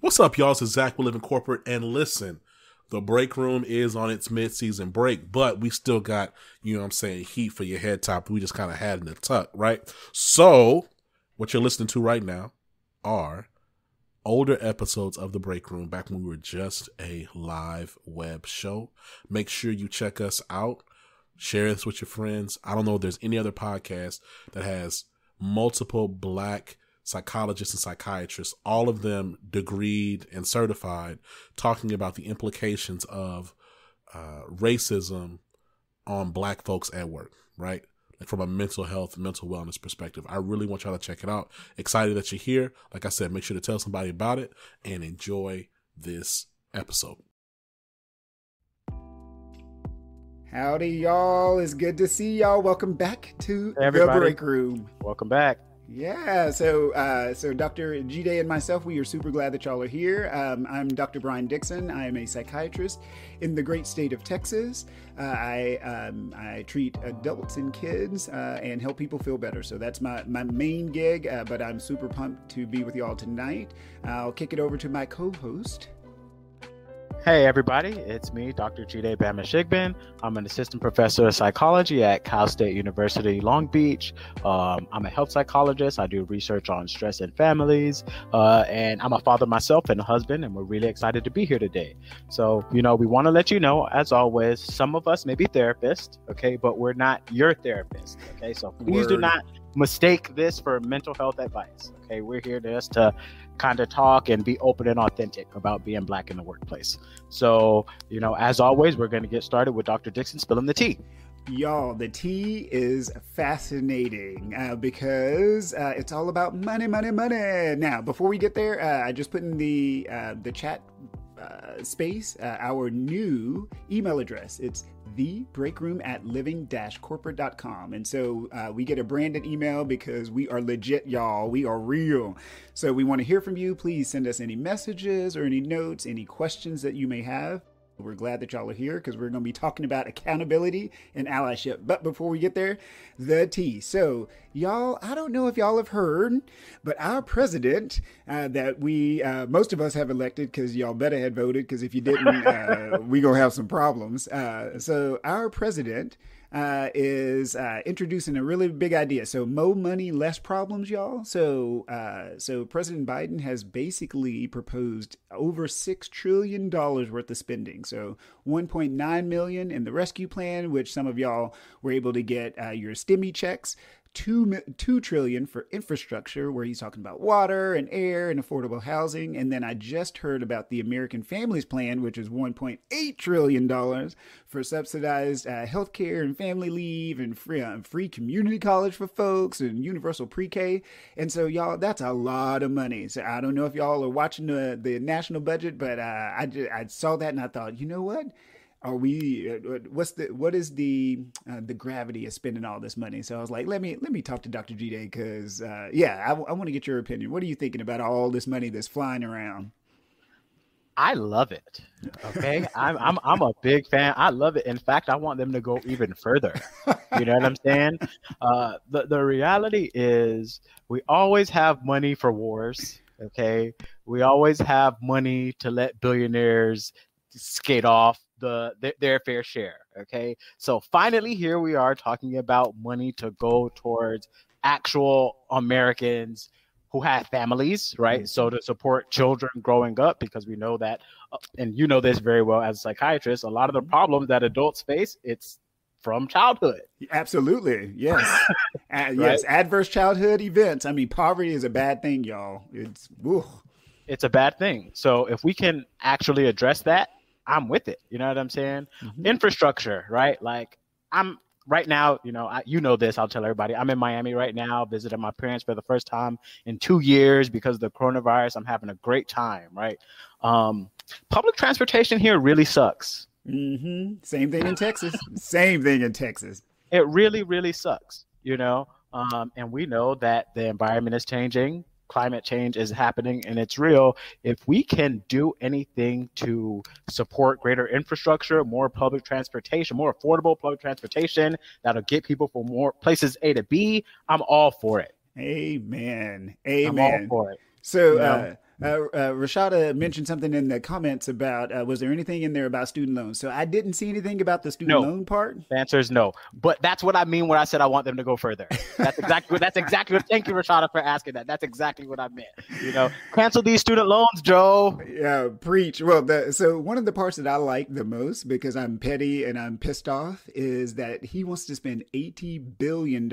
What's up, y'all? This is Zach. We live in corporate, and listen, the break room is on its mid-season break, but we still got, heat for your head top. We just kind of had in the tuck, right? So what you're listening to right now are older episodes of the break room back when we were just a live web show. Make sure you check us out. Share this with your friends. I don't know if there's any other podcast that has multiple Black psychologists and psychiatrists, all of them degreed and certified, talking about the implications of racism on Black folks at work, right? Like from a mental health, mental wellness perspective. I really want y'all to check it out. Excited that you're here. Like I said, make sure to tell somebody about it and enjoy this episode. Howdy, y'all. It's good to see y'all. Welcome back to Hey, the break room. Welcome back. Yeah, so Dr. Jide and myself, we are super glad that y'all are here. I'm Dr. Brian Dixon. I am a psychiatrist in the great state of Texas. I treat adults and kids and help people feel better. So that's my main gig, but I'm super pumped to be with y'all tonight. I'll kick it over to my co-host. Hey, everybody. It's me, Dr. Jide Bama-Shigbin. I'm an assistant professor of psychology at Cal State University, Long Beach. I'm a health psychologist. I do research on stress in families. And I'm a father myself and a husband, and we're really excited to be here today. So, we want to let you know, as always, some of us may be therapists, okay, but we're not your therapist, okay? So please do not mistake this for mental health advice, okay? We're here just to kind of talk and be open and authentic about being Black in the workplace. So, as always, we're going to get started with Dr. Dixon spilling the tea. Y'all, the tea is fascinating because it's all about money, money, money. Now, before we get there, I just put in the chat space our new email address. It's thebreakroom@living-corporate.com. And so we get a branded email because we are legit, y'all. We are real. So we want to hear from you. Please send us any messages or any notes, any questions that you may have. We're glad that y'all are here because we're going to be talking about accountability and allyship. But before we get there, the tea. So y'all, I don't know if y'all have heard, but our president that we, most of us have elected because y'all better had voted, because if you didn't, we going to have some problems. So our president is introducing a really big idea. So more money, less problems, y'all. So President Biden has basically proposed over $6 trillion worth of spending. So 1.9 million in the rescue plan, which some of y'all were able to get your STEMI checks. 2 trillion for infrastructure, where he's talking about water and air and affordable housing. And then I just heard about the American Families Plan, which is $1.8 trillion for subsidized healthcare and family leave and free community college for folks and universal pre-K. And so, y'all, that's a lot of money. So I don't know if y'all are watching the national budget, but I saw that and I thought, you know what? Are we? What is the gravity of spending all this money? So I was like, let me talk to Dr. Jide because I want to get your opinion. What are you thinking about all this money that's flying around? I love it. Okay, I'm a big fan. I love it. In fact, I want them to go even further. You know what I'm saying? The reality is we always have money for wars. Okay, we always have money to let billionaires skate off their fair share. Okay, so finally here we are talking about money to go towards actual Americans who have families, right? So to support children growing up, because we know that, and you know this very well as a psychiatrist, a lot of the problems that adults face, it's from childhood. Absolutely, yes. Right? Yes, adverse childhood events. I mean, poverty is a bad thing, y'all. It's a bad thing. So if we can actually address that, I'm with it. You know what I'm saying? Mm-hmm. Infrastructure, right? Like I'm right now, this, I'll tell everybody. I'm in Miami right now, visiting my parents for the first time in 2 years because of the coronavirus. I'm having a great time, right? Public transportation here really sucks. Mm-hmm. Same thing in Texas. Same thing in Texas. It really, really sucks, and we know that the environment is changing. Climate change is happening and it's real. If we can do anything to support greater infrastructure, more public transportation, more affordable public transportation that'll get people from more places A to B, I'm all for it. Amen. I'm all for it. So Rashada mentioned something in the comments about was there anything in there about student loans? So I didn't see anything about the student loan part. The answer is no. But that's what I mean when I said I want them to go further. That's exactly what. Thank you, Rashada, for asking that. That's exactly what I meant. Cancel these student loans, Joe. Yeah, preach. Well, so one of the parts that I like the most, because I'm petty and I'm pissed off, is that he wants to spend $80 billion.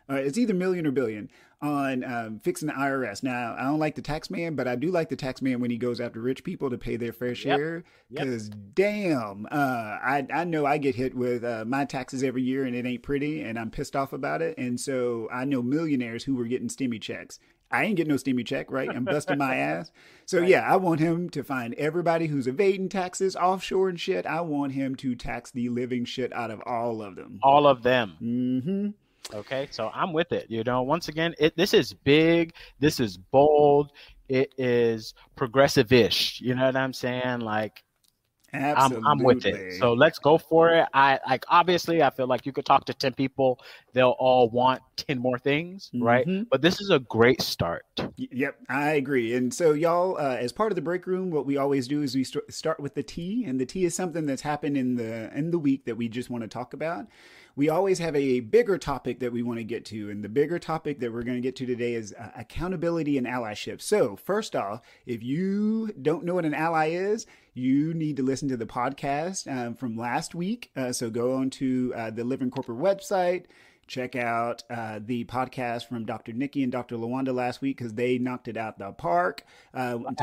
It's either million or billion on fixing the IRS. Now, I don't like the tax man, but I do like the tax man when he goes after rich people to pay their fair share. Because damn, I know I get hit with my taxes every year and it ain't pretty and I'm pissed off about it. And so I know millionaires who were getting stimmy checks. I ain't getting no stimmy check, right? I'm busting my ass. So yeah, I want him to find everybody who's evading taxes offshore and shit. I want him to tax the living shit out of all of them. All of them. Mm-hmm. Okay, so I'm with it. Once again, this is big. This is bold. It is progressive-ish. You know what I'm saying? Like, absolutely. I'm with it. So let's go for it. Obviously, I feel like you could talk to 10 people. They'll all want 10 more things, right? But this is a great start. Yep, I agree. And so y'all, as part of the break room, what we always do is we start with the tea. And the tea is something that's happened in the week that we just want to talk about. We always have a bigger topic that we want to get to. And the bigger topic that we're going to get to today is accountability and allyship. So first off, if you don't know what an ally is, you need to listen to the podcast from last week. So go on to the Live in Corporate website. Check out the podcast from Dr. Nikki and Dr. Lawanda last week because they knocked it out the park. As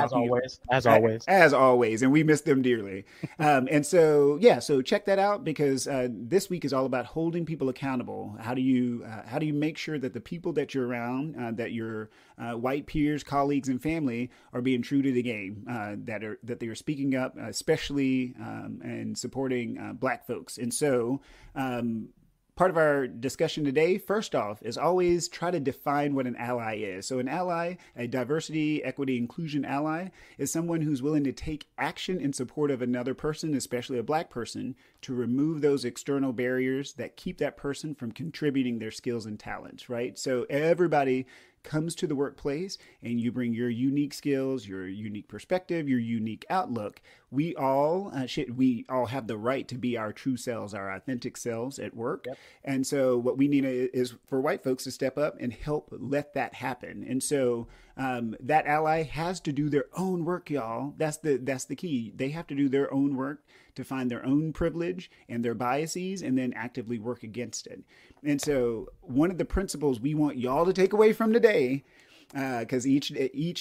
always. And we miss them dearly. And so, yeah, so check that out because this week is all about holding people accountable. How do you make sure that the people that you're around, that your white peers, colleagues, and family are being true to the game, that they are speaking up, especially and supporting Black folks. And so, part of our discussion today, first off, is always try to define what an ally is. So an ally, a diversity, equity, inclusion ally, is someone who's willing to take action in support of another person, especially a Black person, to remove those external barriers that keep that person from contributing their skills and talents, right? So everybody comes to the workplace and you bring your unique skills, your unique perspective, your unique outlook. We all have the right to be our true selves, our authentic selves at work. Yep. And so what we need is for white folks to step up and help let that happen. And so that ally has to do their own work, y'all. That's the key. They have to do their own work to find their own privilege and their biases and then actively work against it. And so one of the principles we want y'all to take away from today, because each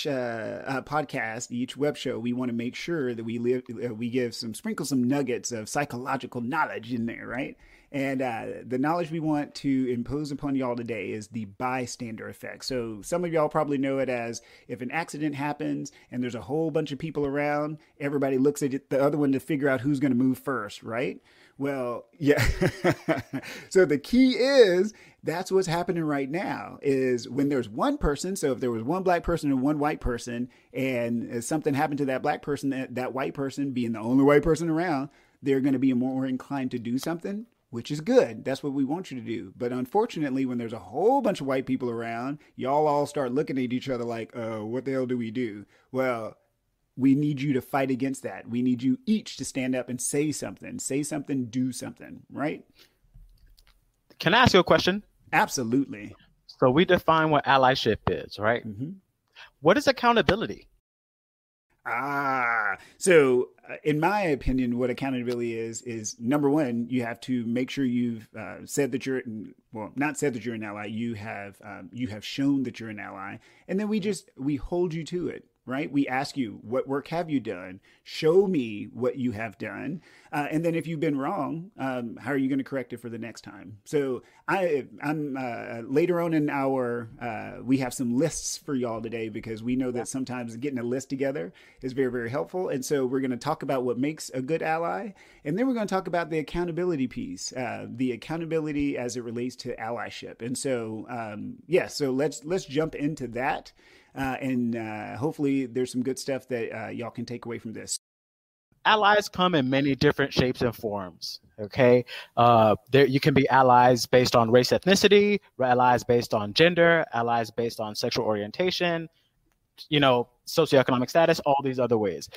podcast, each web show, we want to make sure that we sprinkle some nuggets of psychological knowledge in there, right? And the knowledge we want to impose upon y'all today is the bystander effect. So some of y'all probably know it as if an accident happens and there's a whole bunch of people around, everybody looks at the other one to figure out who's going to move first, right? Well, yeah. So the key is that's what's happening right now is when there's one person. So if there was one Black person and one white person and something happened to that Black person, that white person being the only white person around, they're going to be more inclined to do something, which is good. That's what we want you to do. But unfortunately, when there's a whole bunch of white people around, y'all all start looking at each other like, what the hell do we do? Well, we need you to fight against that. We need you each to stand up and say something, do something, right? Can I ask you a question? Absolutely. So we define what allyship is, right? Mm-hmm. What is accountability? So in my opinion, what accountability is number one, you have to make sure you've said that you're, well, not said that you're an ally. You have shown that you're an ally. And then we hold you to it. Right? We ask you, what work have you done? Show me what you have done. And then if you've been wrong, how are you going to correct it for the next time? So I'm later on in our, we have some lists for y'all today because we know that sometimes getting a list together is very, very helpful. And so we're going to talk about what makes a good ally. And then we're going to talk about the accountability piece, the accountability as it relates to allyship. And so, so let's jump into that. And hopefully there's some good stuff that y'all can take away from this. Allies come in many different shapes and forms. Okay, you can be allies based on race, ethnicity, allies based on gender, allies based on sexual orientation. socioeconomic status, all these other ways.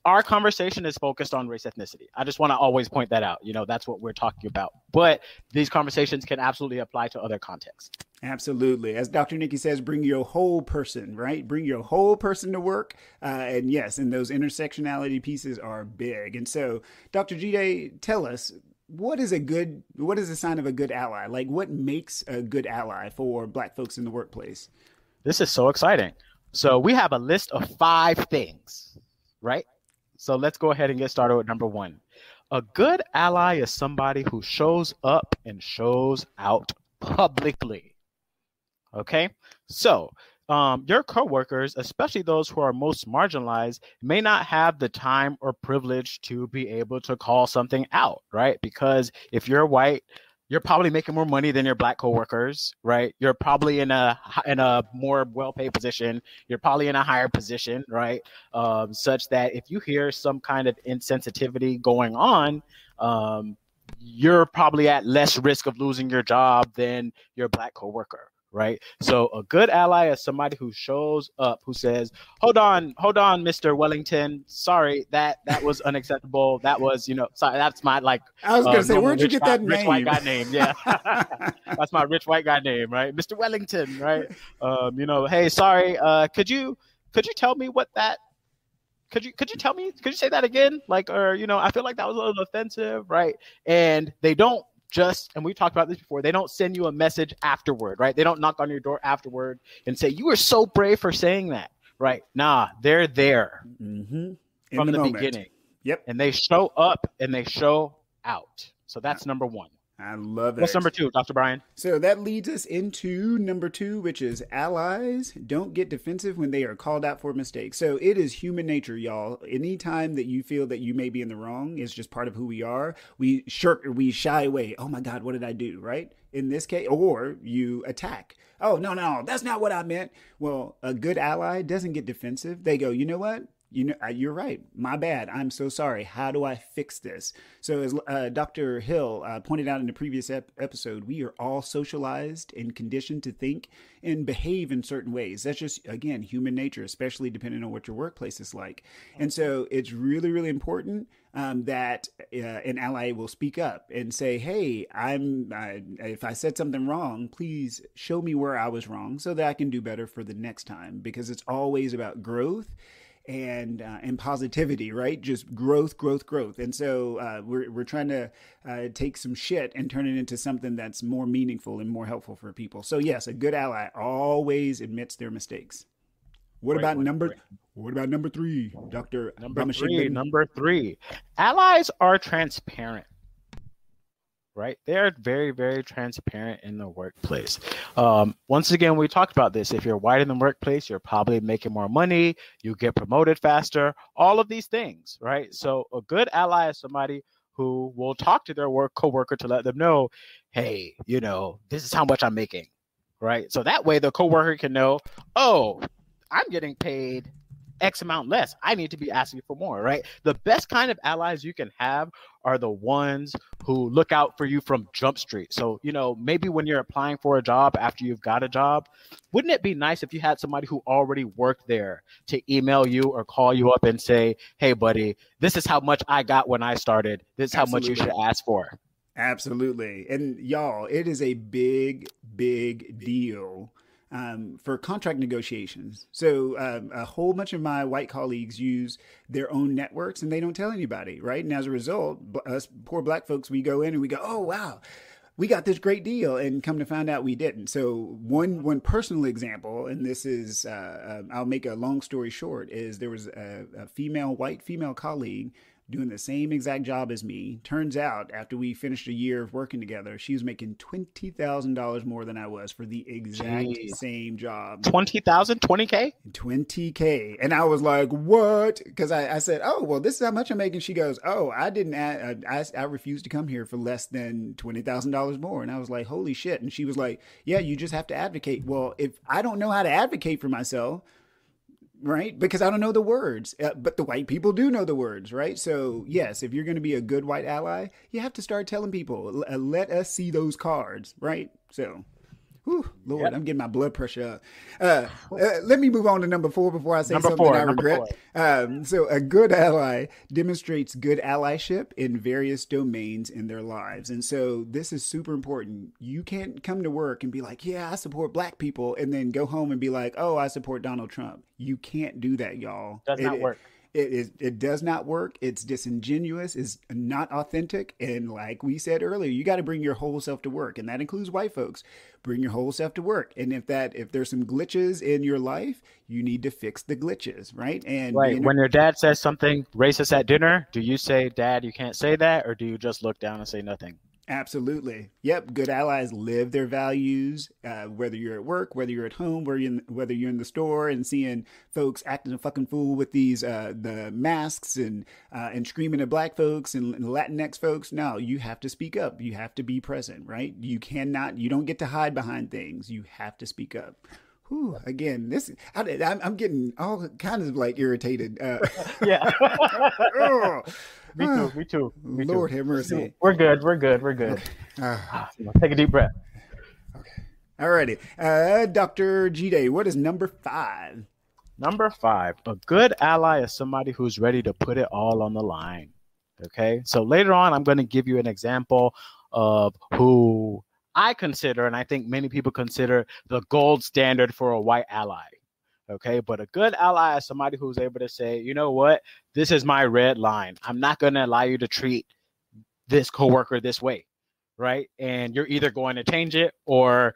Our conversation is focused on race, ethnicity. I just want to always point that out. That's what we're talking about. But these conversations can absolutely apply to other contexts. Absolutely. As Dr. Nikki says, bring your whole person, right? Bring your whole person to work. And yes, and those intersectionality pieces are big. And so, Dr. Jide, tell us, what is a sign of a good ally? Like, what makes a good ally for Black folks in the workplace? This is so exciting. So we have a list of 5 things, right? So let's go ahead and get started with number 1. A good ally is somebody who shows up and shows out publicly. Okay, so your coworkers, especially those who are most marginalized, may not have the time or privilege to be able to call something out, right? Because if you're white, you're probably making more money than your Black coworkers, right? You're probably in a more well-paid position. You're probably in a higher position, right? Such that if you hear some kind of insensitivity going on, you're probably at less risk of losing your job than your Black coworker. Right. So a good ally is somebody who shows up, who says, hold on, Mr. Wellington. Sorry, that was unacceptable. That was, sorry, that's my I was going to say, where'd you get that name? Rich white guy name. Yeah. That's my rich white guy name. Right. Mr. Wellington. Right. Hey, sorry. Could you tell me what that, could you tell me, could you say that again? I feel like that was a little offensive. Right. And they don't, and we talked about this before, they don't send you a message afterward, right? They don't knock on your door afterward and say, you were so brave for saying that, right? Nah, they're there from the beginning. Yep. And they show up and they show out. So that's number 1. I love it. What's number 2, Dr. Brian? So that leads us into number 2, which is allies don't get defensive when they are called out for mistakes. So it is human nature, y'all. Anytime that you feel that you may be in the wrong, it's just part of who we are. We shy away. Oh my God, what did I do? Right? In this case, or you attack. Oh, no, that's not what I meant. Well, a good ally doesn't get defensive. They go, you know what? You're right. My bad. I'm so sorry. How do I fix this? So as Dr. Hill pointed out in the previous episode, we are all socialized and conditioned to think and behave in certain ways. That's just, again, human nature, especially depending on what your workplace is like. And so it's really, really important that an ally will speak up and say, hey, if I said something wrong, please show me where I was wrong so that I can do better for the next time, because it's always about growth and positivity, right? Just growth. And so we're trying to take some shit and turn it into something that's more meaningful and more helpful for people. So yes, a good ally always admits their mistakes. What about number 3, Dr. Number 3, allies are transparent. Right? They're very, very transparent in the workplace. Once again, we talked about this. If you're white in the workplace, you're probably making more money. You get promoted faster. All of these things, right? So a good ally is somebody who will talk to their coworker to let them know, hey, this is how much I'm making, right? So that way the coworker can know, oh, I'm getting paid X amount less. I need to be asking for more, right? The best kind of allies you can have are the ones who look out for you from Jump Street. So, maybe when you're applying for a job after you've got a job, wouldn't it be nice if you had somebody who already worked there to email you or call you up and say, hey, buddy, this is how much I got when I started. This is how much you should ask for. Absolutely. And y'all, it is a big, big deal for contract negotiations. So a whole bunch of my white colleagues use their own networks and they don't tell anybody, right? And as a result, us poor Black folks, we go in and we go, oh, wow, we got this great deal, and come to find out we didn't. So one personal example, and this is, I'll make a long story short, is there was a white female colleague doing the same exact job as me. Turns out, after we finished a year of working together, she was making $20,000 more than I was for the exact same job. 20,000, 20K? 20K. And I was like, what? Because I said, oh, well, this is how much I'm making. She goes, oh, I didn't, I refused to come here for less than $20,000 more. And I was like, holy shit. And she was like, yeah, you just have to advocate. Well, if I don't know how to advocate for myself, right? Because I don't know the words, but the white people do know the words, right? So yes, if you're going to be a good white ally, you have to start telling people, let us see those cards, right? So Whew, Lord, Yep. I'm getting my blood pressure up. Let me move on to number 4 before I say Number something four, I number regret. So a good ally demonstrates good allyship in various domains in their lives. And so this is super important. You can't come to work and be like, yeah, I support black people, and then go home and be like, oh, I support Donald Trump. You can't do that, y'all. Does not work. It does not work. It's disingenuous. It's not authentic. And like we said earlier, you got to bring your whole self to work, and that includes white folks. Bring your whole self to work. And if there's some glitches in your life, you need to fix the glitches, right? And Right. When your dad says something racist at dinner, do you say, "Dad, you can't say that," or do you just look down and say nothing? Absolutely. Yep. Good allies live their values, whether you're at work, whether you're at home, whether you're in the store and seeing folks acting a fucking fool with these the masks and screaming at black folks and Latinx folks. No, you have to speak up. You have to be present, right? You don't get to hide behind things. You have to speak up. Whew, again, I'm getting all kinds of like irritated. Yeah. Oh, Me too. Me too. Me Lord too. have mercy. We're good. We're good. We're good. Take a deep breath. Alrighty. Dr. Jide, what is number 5? Number 5, a good ally is somebody who's ready to put it all on the line. Okay. So later on, I'm going to give you an example of who I consider, and I think many people consider, the gold standard for a white ally. Okay. But a good ally is somebody who's able to say, you know what? This is my red line. I'm not going to allow you to treat this coworker this way. Right. And you're either going to change it or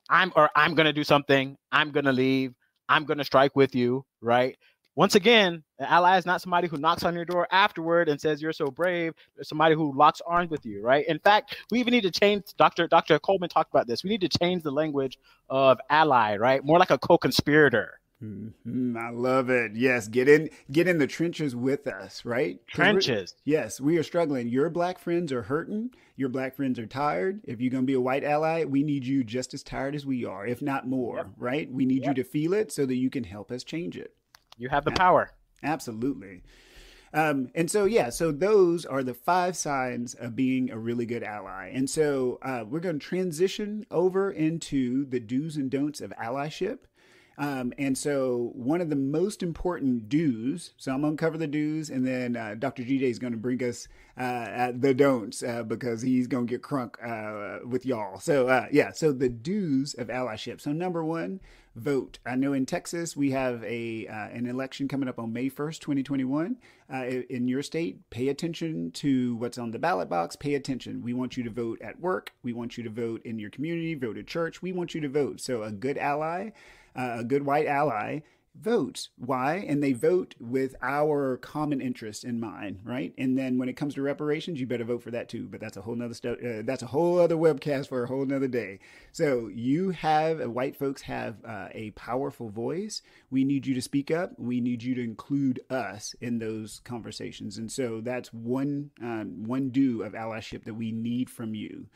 I'm going to do something. I'm going to leave. I'm going to strike with you. Right. Once again, an ally is not somebody who knocks on your door afterward and says, you're so brave. There's somebody who locks arms with you. Right. In fact, we even need to change. Dr. Coleman talked about this. We need to change the language of ally. Right. More like a co-conspirator. Mm-hmm. I love it. Yes, get in the trenches with us, right? Trenches. Yes, we are struggling. Your black friends are hurting. Your black friends are tired. If you're going to be a white ally, we need you just as tired as we are, if not more, right? We need you to feel it so that you can help us change it. You have the power. Absolutely. And so, so those are the 5 signs of being a really good ally. And so we're going to transition over into the do's and don'ts of allyship. And so one of the most important do's, so I'm going to cover the do's, and then Dr. Jide is going to bring us the don'ts because he's going to get crunk with y'all. So, so the do's of allyship. So number 1, vote. I know in Texas we have an election coming up on May 1st, 2021. In your state, pay attention to what's on the ballot box. Pay attention. We want you to vote at work. We want you to vote in your community, vote at church. We want you to vote. So a good ally, a good white ally, votes. Why? And they vote with our common interest in mind, right? And then when it comes to reparations, you better vote for that too. But that's a whole nother stuff. That's a whole other webcast for a whole nother day. So white folks have a powerful voice. We need you to speak up. We need you to include us in those conversations. And so that's one do of allyship that we need from you.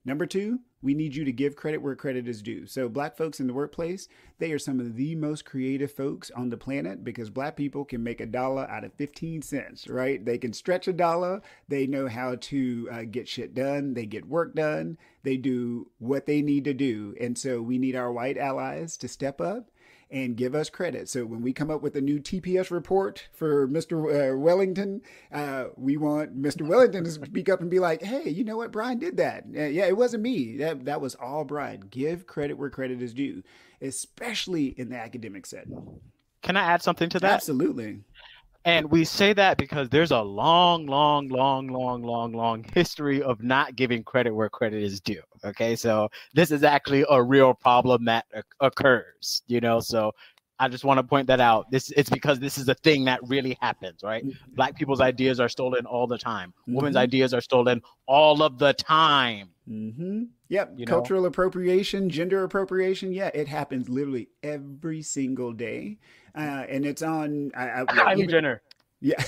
Number 2, we need you to give credit where credit is due. So black folks in the workplace, they are some of the most creative folks on the planet because black people can make $1 out of 15 cents, right? They can stretch $1. They know how to get shit done. They get work done. They do what they need to do. And so we need our white allies to step up and give us credit. So when we come up with a new TPS report for Mr. Wellington, we want Mr. Wellington to speak up and be like, hey, you know what? Brian did that. Yeah, it wasn't me. That was all Brian. Give credit where credit is due, especially in the academic setting. Can I add something to that? Absolutely. And we say that because there's a long history of not giving credit where credit is due. Okay, so this is actually a real problem that occurs, so I just want to point that out. It's because this is a thing that really happens, right? Mm-hmm. Black people's ideas are stolen all the time. Mm-hmm. Women's ideas are stolen all of the time. Mm-hmm. Yep. Cultural appropriation, gender appropriation. Yeah, it happens literally every single day. And it's on Kylie Jenner. Yeah.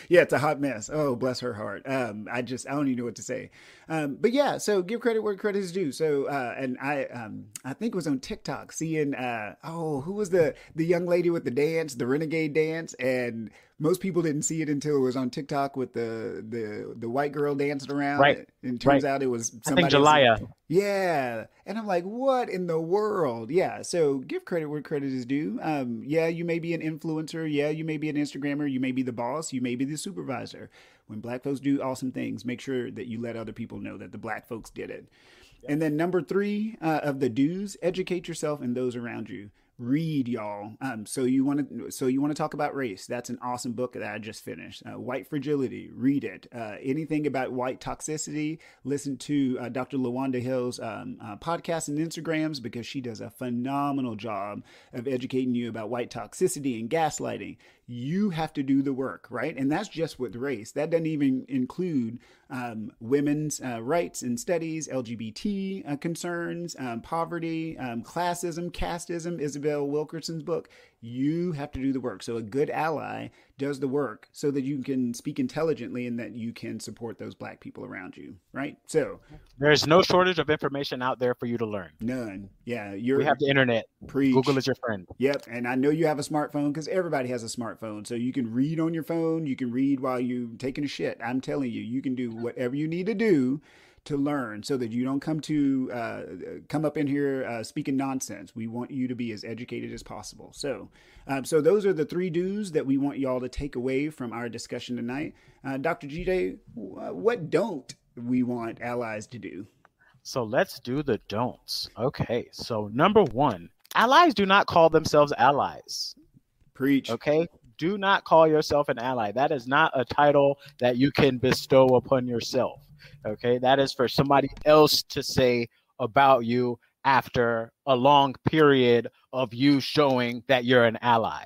Yeah, it's a hot mess. Oh, bless her heart. I don't even know what to say. But yeah, so give credit where credit is due. So, and I think it was on TikTok seeing, who was the young lady with the dance, the renegade dance, and Most people didn't see it until it was on TikTok with the white girl dancing around. Right. And it turns out it was I think somebody Jalaya. Yeah. And I'm like, what in the world? Yeah. So give credit where credit is due. Yeah, you may be an influencer. Yeah, you may be an Instagrammer. You may be the boss. You may be the supervisor. When black folks do awesome things, make sure that you let other people know that the black folks did it. And then number 3 of the do's, educate yourself and those around you. Read, y'all. So you want to talk about race? That's an awesome book that I just finished. White Fragility. Read it. Anything about white toxicity? Listen to Dr. LaWanda Hill's podcasts and Instagrams, because she does a phenomenal job of educating you about white toxicity and gaslighting. You have to do the work, right? And that's just with race. That doesn't even include women's rights and studies, LGBT concerns, poverty, classism, casteism, Isabel Wilkerson's book. You have to do the work. So a good ally does the work so that you can speak intelligently and that you can support those black people around you, right? So there's no shortage of information out there for you to learn. None. Yeah. We have the internet. Preach. Google is your friend. Yep. And I know you have a smartphone, because everybody has a smartphone. So you can read on your phone. You can read while you're taking a shit. I'm telling you, you can do whatever you need to do to learn, so that you don't come up in here speaking nonsense. We want you to be as educated as possible. So those are the 3 do's that we want y'all to take away from our discussion tonight. Dr. Jide, what don't we want allies to do? So let's do the don'ts. Okay. So number 1, allies do not call themselves allies. Preach. Okay. Do not call yourself an ally. That is not a title that you can bestow upon yourself. Okay. That is for somebody else to say about you after a long period of you showing that you're an ally.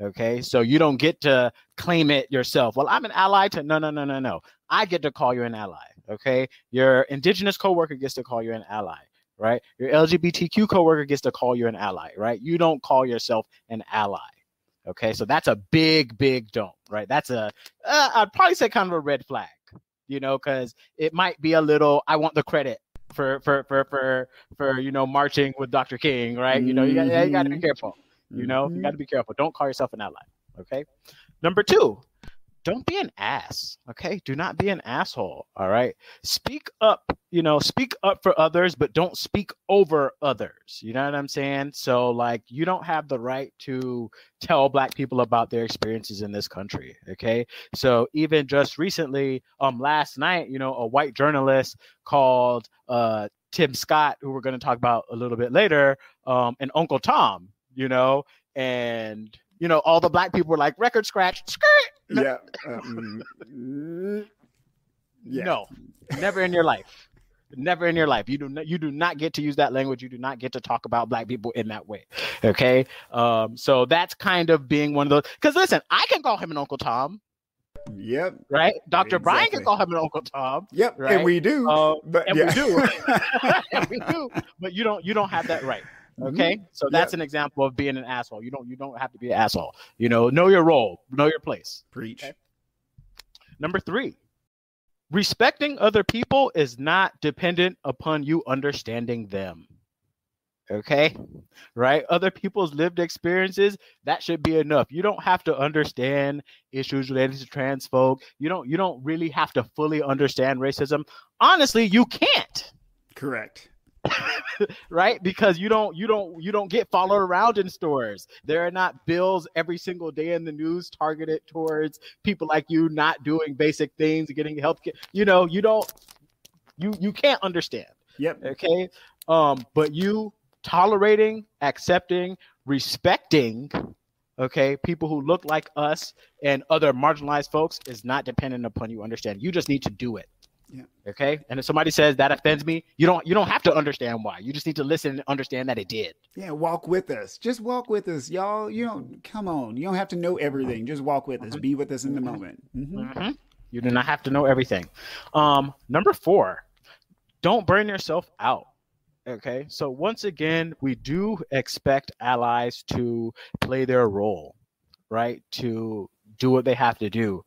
Okay. So you don't get to claim it yourself. Well, I'm an ally to no. I get to call you an ally. Okay. Your indigenous coworker gets to call you an ally, right? Your LGBTQ coworker gets to call you an ally, right? You don't call yourself an ally. Okay. So that's a big don't, right? That's I'd probably say kind of a red flag, because it might be a little, I want the credit for marching with Dr. King, right? You got to be careful. You got to be careful. Don't call yourself an ally. Okay. Number 2, don't be an ass. Okay. Do not be an asshole. All right. Speak up, speak up for others, but don't speak over others. You know what I'm saying? So you don't have the right to tell black people about their experiences in this country. Okay. So even just recently, last night, a white journalist called Tim Scott, who we're going to talk about a little bit later, and Uncle Tom, and all the black people were like, record scratch, skirt. Yeah. No, never in your life. Never in your life. You do not get to use that language. You do not get to talk about black people in that way. Okay. So that's kind of being one of those, because listen, I can call him an Uncle Tom. Yep. Right. Dr. Exactly. Brian can call him an Uncle Tom. Yep. Right? And we do. We do. And we do. But you don't have that right. Okay. So that's an example of being an asshole. You don't have to be an asshole. Know your role, know your place. Preach. Okay? Number 3, respecting other people is not dependent upon you understanding them. Okay. Right. Other people's lived experiences, that should be enough. You don't have to understand issues related to trans folk. You don't really have to fully understand racism. Honestly, you can't. Correct. Right? Because you don't get followed around in stores. There are not bills every single day in the news targeted towards people like you not doing basic things, getting health care. You can't understand. Yep. Okay. But you tolerating, accepting, respecting, okay, people who look like us and other marginalized folks is not dependent upon you understanding. You just need to do it. Yeah. Okay. And if somebody says that offends me, you don't have to understand why. You just need to listen and understand that it did. Yeah. Walk with us. Just walk with us, y'all. Come on. You don't have to know everything. Just walk with us. Be with us in the moment. You do not have to know everything. Number 4, don't burn yourself out. Okay. So once again, we do expect allies to play their role, right? To do what they have to do.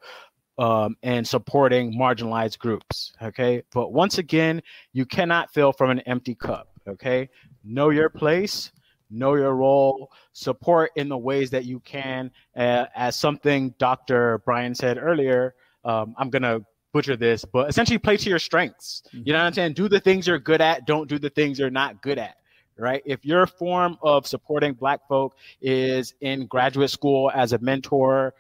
And supporting marginalized groups. Okay. But once again, you cannot fill from an empty cup. Okay. Know your place, know your role, support in the ways that you can. As something Dr. Brian said earlier, I'm going to butcher this, but essentially play to your strengths. You know what I'm saying? Do the things you're good at. Don't do the things you're not good at. Right? If your form of supporting Black folk is in graduate school as a mentor,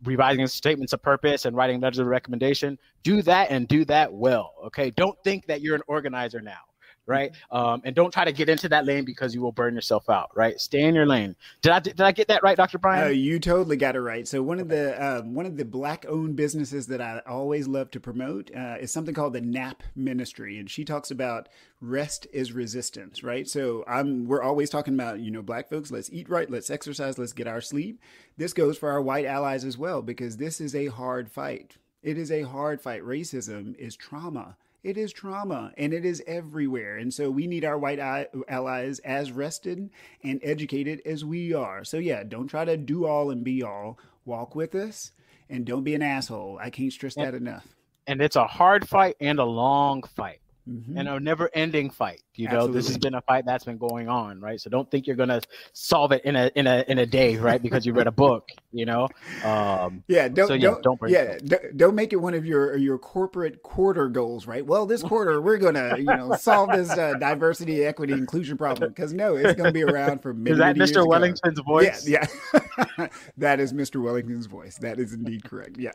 revising statements of purpose and writing letters of recommendation, do that and do that well. Okay. Don't think that you're an organizer now. Right. And don't try to get into that lane because you will burn yourself out. Right. Stay in your lane. Did I get that right, Dr. Brian? You totally got it right. So one of the Black owned businesses that I always love to promote is something called the NAP Ministry. And she talks about rest is resistance. Right. So we're always talking about, Black folks, let's eat right, let's exercise, let's get our sleep. This goes for our white allies as well, because this is a hard fight. It is a hard fight. Racism is trauma. It is trauma, and it is everywhere. And so we need our white allies as rested and educated as we are. So yeah, don't try to do all and be all. Walk with us, and don't be an asshole. I can't stress that enough. And it's a hard fight and a long fight. And a never-ending fight. Absolutely. This has been a fight that's been going on, right? So don't think you're gonna solve it in a day, right? Because you read a book, Don't make it one of your corporate quarter goals, right? Well, this quarter we're gonna solve this diversity, equity, inclusion problem, because no, it's gonna be around for many. Is that Mr. Wellington's voice? Yeah. That is Mr. Wellington's voice. That is indeed correct. Yeah.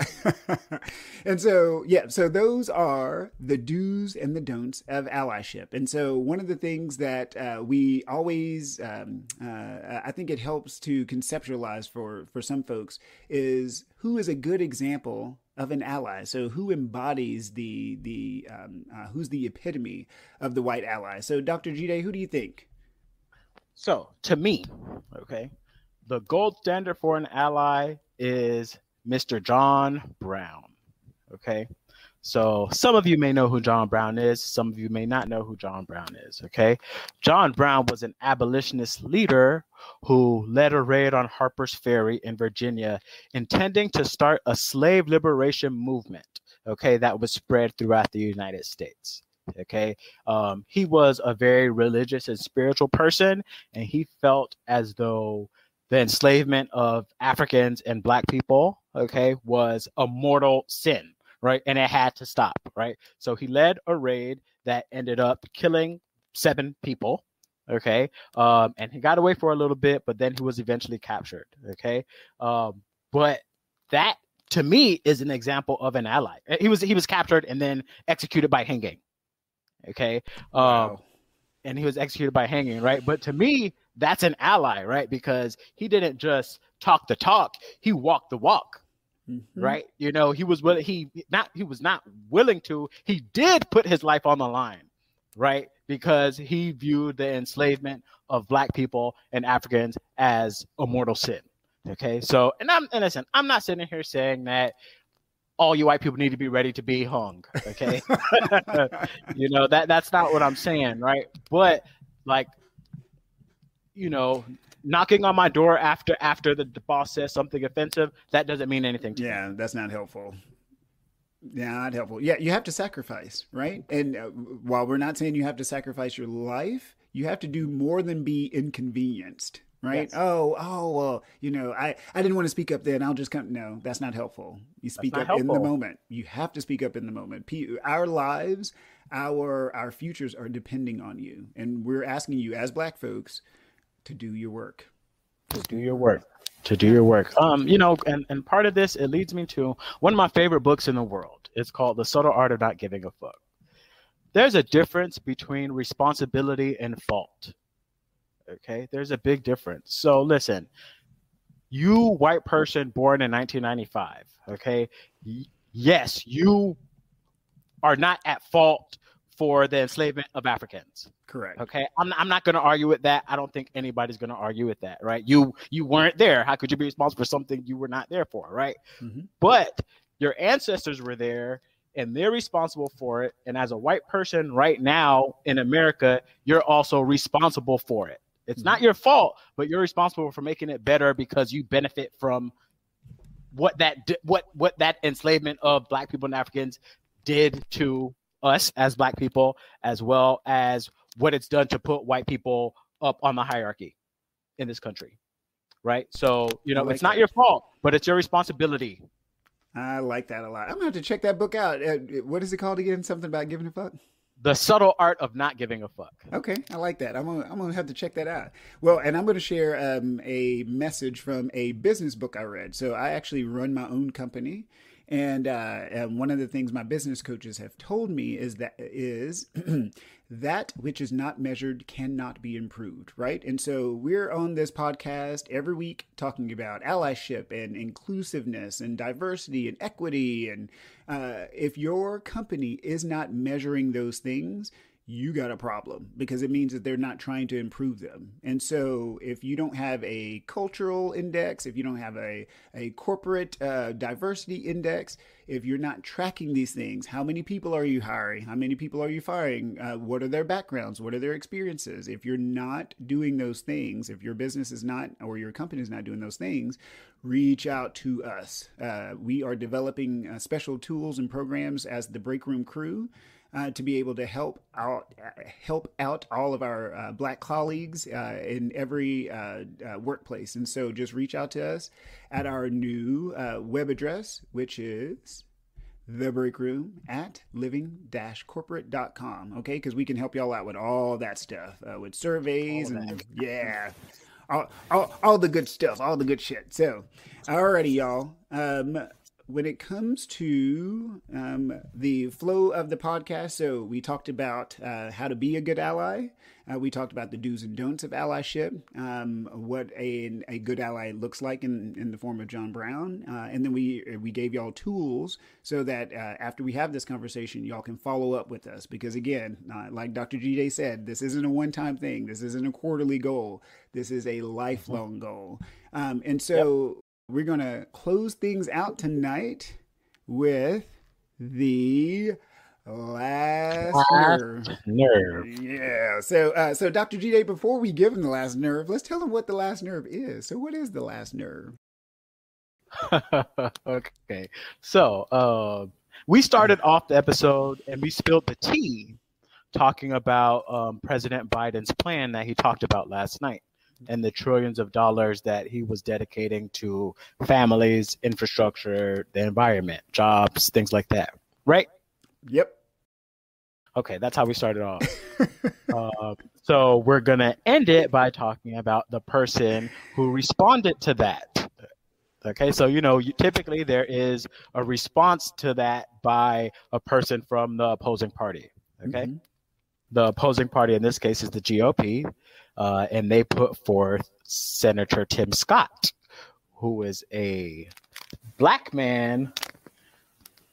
And so those are the do's and the don'ts of allyship. And so one of the things that we always, I think it helps to conceptualize for some folks is who is a good example of an ally. So who embodies who's the epitome of the white ally? So Dr. Jide, who do you think? So to me, okay, the gold standard for an ally is Mr. John Brown. Okay. So some of you may know who John Brown is. Some of you may not know who John Brown is. Okay. John Brown was an abolitionist leader who led a raid on Harper's Ferry in Virginia, intending to start a slave liberation movement. Okay. That was spread throughout the United States. Okay. He was a very religious and spiritual person, and he felt as though the enslavement of Africans and Black people, okay, was a mortal sin. Right. And it had to stop. Right. So he led a raid that ended up killing 7 people. OK. And he got away for a little bit, but then he was eventually captured. OK. But that, to me, is an example of an ally. He was captured and then executed by hanging. OK. Wow. And he was executed by hanging. Right. But to me, that's an ally. Right. Because he didn't just talk the talk. He walked the walk. Mm-hmm. Right. He was not willing to. He did put his life on the line. Right. Because he viewed the enslavement of Black people and Africans as a mortal sin. OK, so listen, I'm not sitting here saying that all you white people need to be ready to be hung. OK, that's not what I'm saying. Right. But knocking on my door after the boss says something offensive, that doesn't mean anything to me. Yeah, that's not helpful. Yeah, not helpful. Yeah, you have to sacrifice, right? And while we're not saying you have to sacrifice your life, you have to do more than be inconvenienced, right? Yes. Well, I didn't want to speak up then. I'll just come. No, that's not helpful. You speak up in the moment. You have to speak up in the moment. Our lives, our futures are depending on you. And we're asking you as Black folks to do your work. To do your work. And part of this, it leads me to one of my favorite books in the world. It's called The Subtle Art of Not Giving a Fuck. There's a difference between responsibility and fault. Okay, there's a big difference. So listen, you white person born in 1995, okay, yes, you are not at fault for the enslavement of Africans. Correct. Okay. I'm not going to argue with that. I don't think anybody's going to argue with that. Right. You weren't there. How could you be responsible for something you were not there for? Right. Mm-hmm. But your ancestors were there and they're responsible for it. And as a white person right now in America, you're also responsible for it. It's not your fault, but you're responsible for making it better because you benefit from what that enslavement of Black people and Africans did to us as Black people, as well as what it's done to put white people up on the hierarchy in this country, right? So, like it's not that. your fault, but it's your responsibility. I like that a lot. I'm gonna have to check that book out. What is it called again? Something about giving a fuck? The subtle art of not giving a fuck. Okay, I like that. I'm gonna have to check that out. Well, and I'm gonna share a message from a business book I read. So I actually run my own company, and one of the things my business coaches have told me is that which is not measured cannot be improved, right? And so we're on this podcast every week talking about allyship and inclusiveness and diversity and equity. And if your company is not measuring those things, you got a problem, because it means that they're not trying to improve them. And so if you don't have a cultural index, if you don't have a corporate diversity index, if you're not tracking these things, how many people are you hiring? How many people are you firing? What are their backgrounds? What are their experiences? If you're not doing those things, if your business is not, or your company is not doing those things, reach out to us. We are developing special tools and programs as the Break Room crew, to be able to help out all of our Black colleagues in every workplace. And so just reach out to us at our new web address, which is thebreakroom@living-corporate.com. Okay, because we can help y'all out with all that stuff, with surveys and yeah, all the good stuff, all the good shit. So, alrighty, y'all. When it comes to the flow of the podcast, so we talked about how to be a good ally. We talked about the do's and don'ts of allyship, what a good ally looks like in the form of John Brown. And then we gave y'all tools so that after we have this conversation, y'all can follow up with us. Because again, like Dr. Jide said, this isn't a one-time thing. This isn't a quarterly goal. This is a lifelong goal. And so we're going to close things out tonight with the last nerve. Yeah. So Dr. Jide, before we give him the last nerve, let's tell him what the last nerve is. So what is the last nerve? Okay. So we started off the episode and we spilled the tea talking about President Biden's plan that he talked about last night, and the trillions of dollars that he was dedicating to families, infrastructure, the environment, jobs, things like that. Right? Yep. Okay, that's how we started off. So we're going to end it by talking about the person who responded to that. Okay, so, typically there is a response to that by a person from the opposing party. Okay? Mm-hmm. The opposing party in this case is the GOP. And they put forth Senator Tim Scott, who is a Black man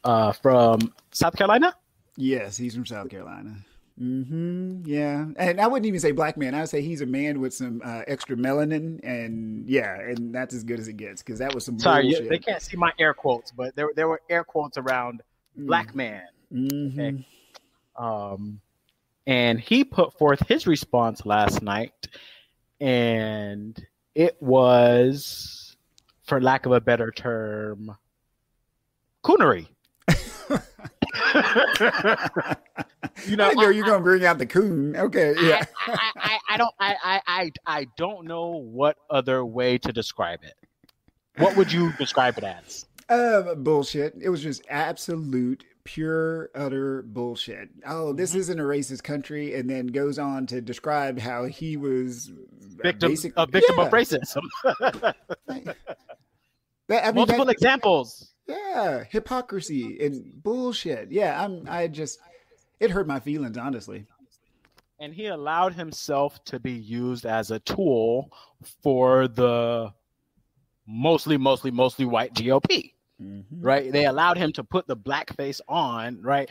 from South Carolina. Yes, he's from South Carolina. Mm-hmm. Yeah, and I wouldn't even say Black man. I would say he's a man with some extra melanin, and and that's as good as it gets, because that was some bullshit. They can't see my air quotes, but there were air quotes around Black man. Mm-hmm. Okay. And he put forth his response last night, and it was, for lack of a better term, coonery. I know you're going to bring out the coon. Okay, yeah. I don't know what other way to describe it. What would you describe it as? Bullshit. It was just absolute, pure, utter bullshit. Oh, this isn't a racist country, and then goes on to describe how he was a victim of racism. Multiple examples. Yeah, hypocrisy and bullshit. Yeah, it hurt my feelings, honestly. And he allowed himself to be used as a tool for the mostly white GOP. Mm-hmm. Right? They allowed him to put the blackface on, right,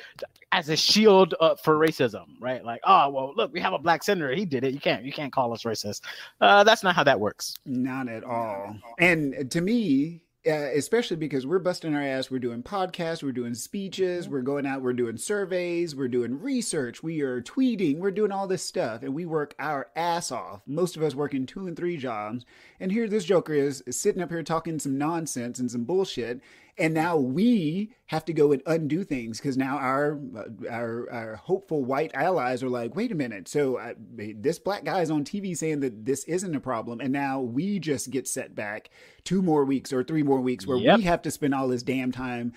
as a shield for racism, right? Like, oh, well, look, we have a Black senator. He did it. You can't call us racist. That's not how that works. Not at all. And to me, especially because we're busting our ass, we're doing podcasts, we're doing speeches, we're going out, we're doing surveys, we're doing research, we are tweeting, we're doing all this stuff, and we work our ass off. Most of us working 2 and 3 jobs, and here this joker is sitting up here talking some nonsense and some bullshit, And now we have to go and undo things because now our hopeful white allies are like, wait a minute. So this black guy is on TV saying that this isn't a problem. And now we just get set back 2 more weeks or 3 more weeks where we have to spend all this damn time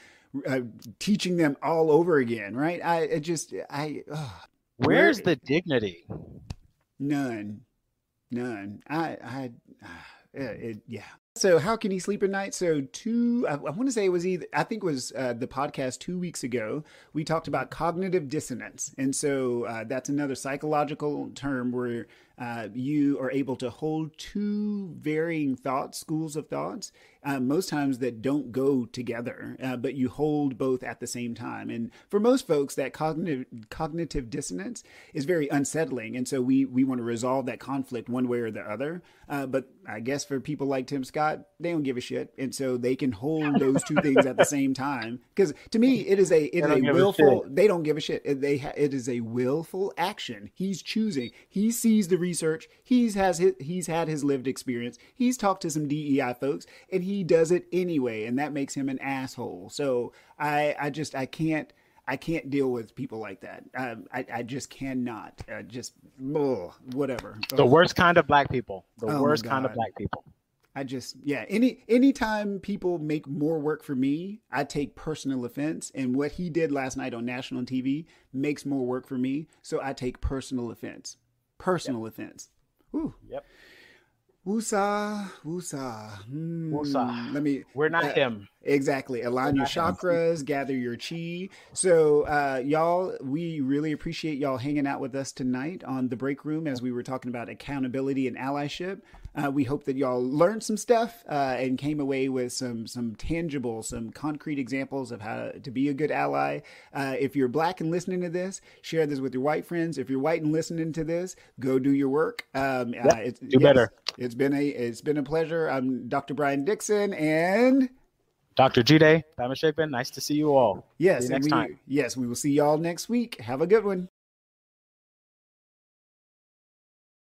teaching them all over again. Right. Where's the dignity? None. Yeah. So how can he sleep at night? So I want to say it was the podcast 2 weeks ago, we talked about cognitive dissonance. And so that's another psychological term where you are able to hold 2 varying schools of thoughts, most times that don't go together, but you hold both at the same time. And for most folks, that cognitive dissonance is very unsettling. And so we want to resolve that conflict one way or the other. But I guess for people like Tim Scott, they don't give a shit. And so they can hold those 2 things at the same time. Because to me, it is a willful, they don't give a shit. It is a willful action. He's choosing. He sees the research. He's had his lived experience. He's talked to some DEI folks, and he does it anyway, and that makes him an asshole. So I can't deal with people like that. I just cannot. Whatever. The worst kind of black people. The worst kind of black people. Anytime people make more work for me, I take personal offense. And what he did last night on national TV makes more work for me. So I take personal offense. Offense. Whew. Yep. Woosah. We're not him. Exactly. Align your chakras, gather your chi. So, y'all, we really appreciate y'all hanging out with us tonight on The Break Room as we were talking about accountability and allyship. We hope that y'all learned some stuff and came away with some tangible, some concrete examples of how to be a good ally. If you're black and listening to this, share this with your white friends. If you're white and listening to this, go do your work. Do better. It's been a pleasure. I'm Dr. Brian Dixon and Dr. Jide, Shapin. Nice to see you all. Yes, see you next time. Yes, we will see y'all next week. Have a good one.